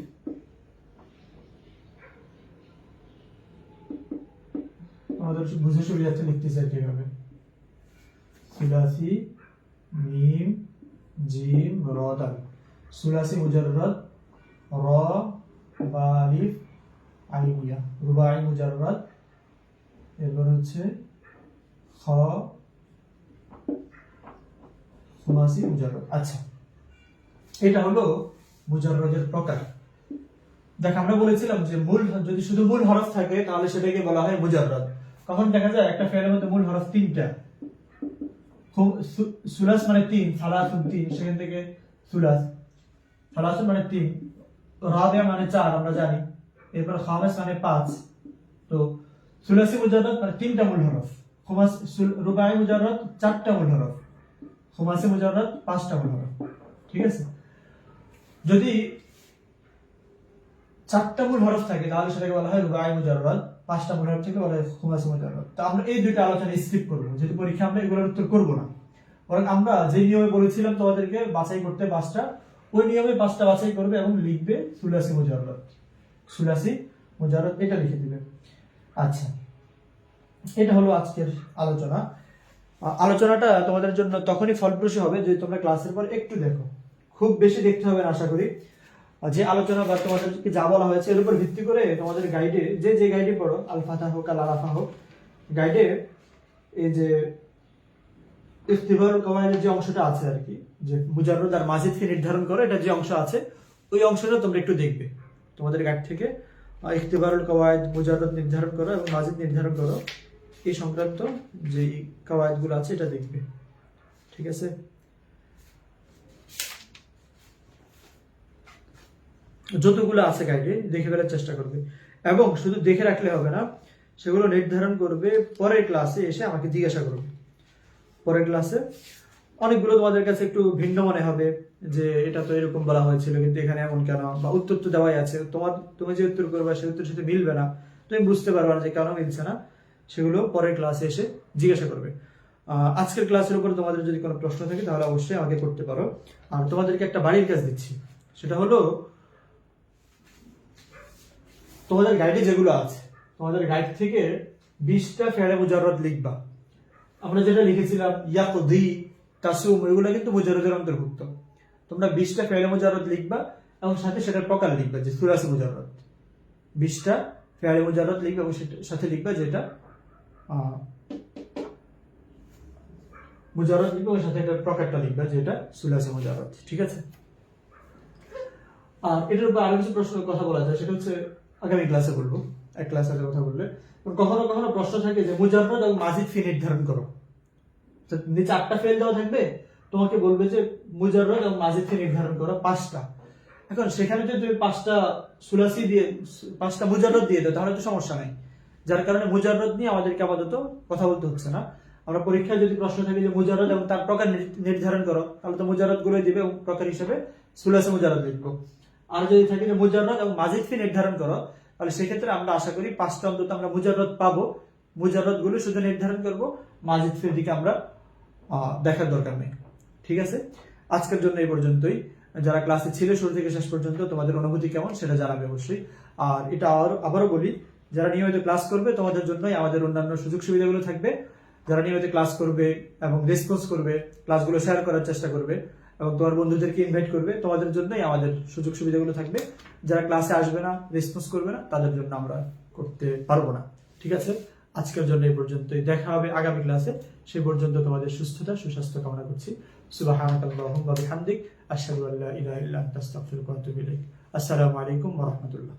আমাদের বুঝে সুবিধার্থে লিখতে চাই কিভাবে। সুলাসি মিম জিম র দাল, সুলাসি মুজাররদ, র বা আলিফ আলিফ ইয়া, রুবাই মুজাররদ, এরপর হচ্ছে খ খুমাসি মুজাররদ। আচ্ছা, এটা হলো মুজাররদের প্রকার। দেখ, আমরা বলেছিলাম যে যদি শুধু মূল হরফ থাকে তাহলে সেটাকে বলা হয় মুজাররদ। কখন দেখা যায় একটা ফেলের মধ্যে মূল হরফ 3টা, সুলাস মানে 3, সালাসুন 3, সেখান থেকে সুলাস, সালাসুন মানে 3, রাবিয়া মানে 4 আমরা জানি, এরপর খামেস মানে 5। তো সুলাসি মুজাররদ মানে 3টা মূল হরফ, রুবাই মুজাররদ 4টা মূল হরফ, খুমাসি মুজাররদ 5টা মূল হরফ। ঠিক আছে, যদি 4টা মূল হরফ থাকে তাহলে সেটাকে বলা হয় রুবাই মুজাররদ, 5টা মূল হরফ থেকে বলা হয় খুমাসি মুজাররদ। তো আমরা এই দুইটা আলোচনা স্কিপ করব, যেহেতু পরীক্ষা আমরা এগুলোর উত্তর করব না, বরং আমরা যে নিয়মে বলেছিলাম তোমাদেরকে বাছাই করতে 5টা, ওই নিয়মে 5টা বাছাই করবে এবং লিখবে সুলাসি মুজাররদ। সুলাসি মুজাররদ এটা লিখে দিবে। আচ্ছা, এটা হলো আজকের আলোচনা। আলোচনাটা তোমাদের জন্য তখনই ফলপ্রসূ হবে যদি তোমরা ক্লাসের পর একটু দেখো, খুব বেশি দেখতে হবে না আশা করি। যে আলোচনা বা তোমাদেরকে যা বলা হয়েছে এর উপর ভিত্তি করে তোমাদের গাইডে, যে গাইডে পড়ো, আল ফাতহা হোক আল আরাফা হোক, গাইডে এই যে ইখতিবারুল কাওয়াইদের যে অংশটা আছে আর কি, যে মুজাররদ আর মাজিদকে নির্ধারণ করো, এটা যে অংশ আছে ওই অংশটা তোমরা একটু দেখবে তোমাদের গাইড থেকে। ইখতিবারুল কাওয়াইদ, মুজাররদ নির্ধারণ করো এবং মাজিদ নির্ধারণ করো, এই সংক্রান্ত যে কাওয়াইদগুলো আছে এটা দেখবে। ঠিক আছে, যতগুলো আছে গাইডে দেখে ফেলার চেষ্টা করবে, এবং শুধু দেখে রাখলে হবে না, সেগুলো নির্ধারণ করবে, পরের ক্লাসে এসে আমাকে জিজ্ঞাসা করবে। পরের ক্লাসে অনেকগুলো তোমাদের কাছে একটু ভিন্ন মনে হবে যে এটা তো এরকম বলা হয়েছিল কিন্তু এখানে এমন কেন, বা উত্তর তো দেওয়াই আছে, তুমি যে উত্তর করবে সেই উত্তরের সাথে মিলবে না, তুমি বুঝতে পারবে না যে কেন মিলছে না, সেগুলো পরের ক্লাসে এসে জিজ্ঞাসা করবে। আজকের ক্লাসের উপর তোমাদের যদি কোনো প্রশ্ন থাকে তাহলে অবশ্যই আমাকে করতে পারো। আর তোমাদেরকে একটা বাড়ির কাজ দিচ্ছি, সেটা হলো তোমাদের গাইডে যেগুলো আছে, তোমাদের গাইড থেকে 20টা ফেলে মুজাররদ লিখবা। আমরা যেটা লিখেছিলাম ইয়াকদি, তাসুম, এগুলো কিন্তু মুজাররদের অন্তর্ভুক্ত। তোমরা 20টা ফেলে মুজাররদ লিখবা এবং সাথে সেটার প্রকার লিখবা, যে সুলাসি মুজাররদ। 20টা ফেলে মুজাররদ লিখবা এবং সাথে লিখবা যেটা মুজাররদ লিখবা এবং সাথে এটার প্রকারটা লিখবা যেটা সুলাসি মুজাররদ। ঠিক আছে, আর এটার উপর আরো কিছু প্রশ্ন কথা বলা যায়, সেটা হচ্ছে আগামী ক্লাসে বলবো, এক ক্লাস আগে কথা বললে। কখনো কখনো প্রশ্ন থাকে যে মুজাররদ এবং মাজিদ ফি নির্ধারণ করো, নিচে 8টা ফেল দেওয়া থাকবে, তোমাকে বলবে যে মুজাররদ এবং মাজিদ ফি নির্ধারণ করো 5টা। এখন সেখানে যদি তুমি 5টা সুলাসি দিয়ে 5টা মুজাররদ দিয়ে দাও তাহলে তো সমস্যা নাই, যার কারণে মুজাররদ নিয়ে আমাদেরকে আপাতত কথা বলতে হচ্ছে না। আমরা পরীক্ষায় যদি প্রশ্ন থাকে যে মুজাররদ এবং তার প্রকার নির্ধারণ করো, তাহলে তো মুজাররদ গুলোই দিবে এবং প্রকার হিসেবে সুলাসি মুজাররদ লিখবো। আর যদি থাকে যে মুজাররদ এবং মাজিদ ফি নির্ধারণ করো, তাহলে সেক্ষেত্রে আমরা আশা করি 5টা অন্তত আমরা মুজাররদ পাবো, মুজাররদ গুলো শুধু নির্ধারণ করব, মাজিদ ফির দিকে আমরা দেখার দরকার নেই। ঠিক আছে, আজকের জন্য এই পর্যন্তই। যারা ক্লাসে ছিল শুরু থেকে শেষ পর্যন্ত, তোমাদের অনুভূতি কেমন সেটা জানাবে অবশ্যই। আর এটা আবারও বলি, যারা নিয়মিত ক্লাস করবে তোমাদের জন্যই আমাদের অন্যান্য সুযোগ সুবিধাগুলো থাকবে। যারা নিয়মিত ক্লাস করবে এবং রেসপন্স করবে, ক্লাসগুলো শেয়ার করার চেষ্টা করবে এবং তোমার বন্ধুদেরকে ইনভাইট করবে, তোমাদের জন্যই আমাদের সুযোগ সুবিধাগুলো থাকবে। যারা ক্লাসে আসবে না, রেসপন্স করবে না, তাদের জন্য আমরা করতে পারবো না। ঠিক আছে, আজকের জন্য এই পর্যন্তই, দেখা হবে আগামী ক্লাসে। সেই পর্যন্ত তোমাদের সুস্থতা সুস্বাস্থ্য কামনা করছি। সুবহানাকাল্লাহুম্মা ওয়া বিহামদিক, আশহাদু আল্লা ইলাহা ইল্লা আনতা, আস্তাগফিরুকা ওয়া আতুবু ইলাইক। আসসালামু আলাইকুম ওয়া রাহমাতুল্লাহ।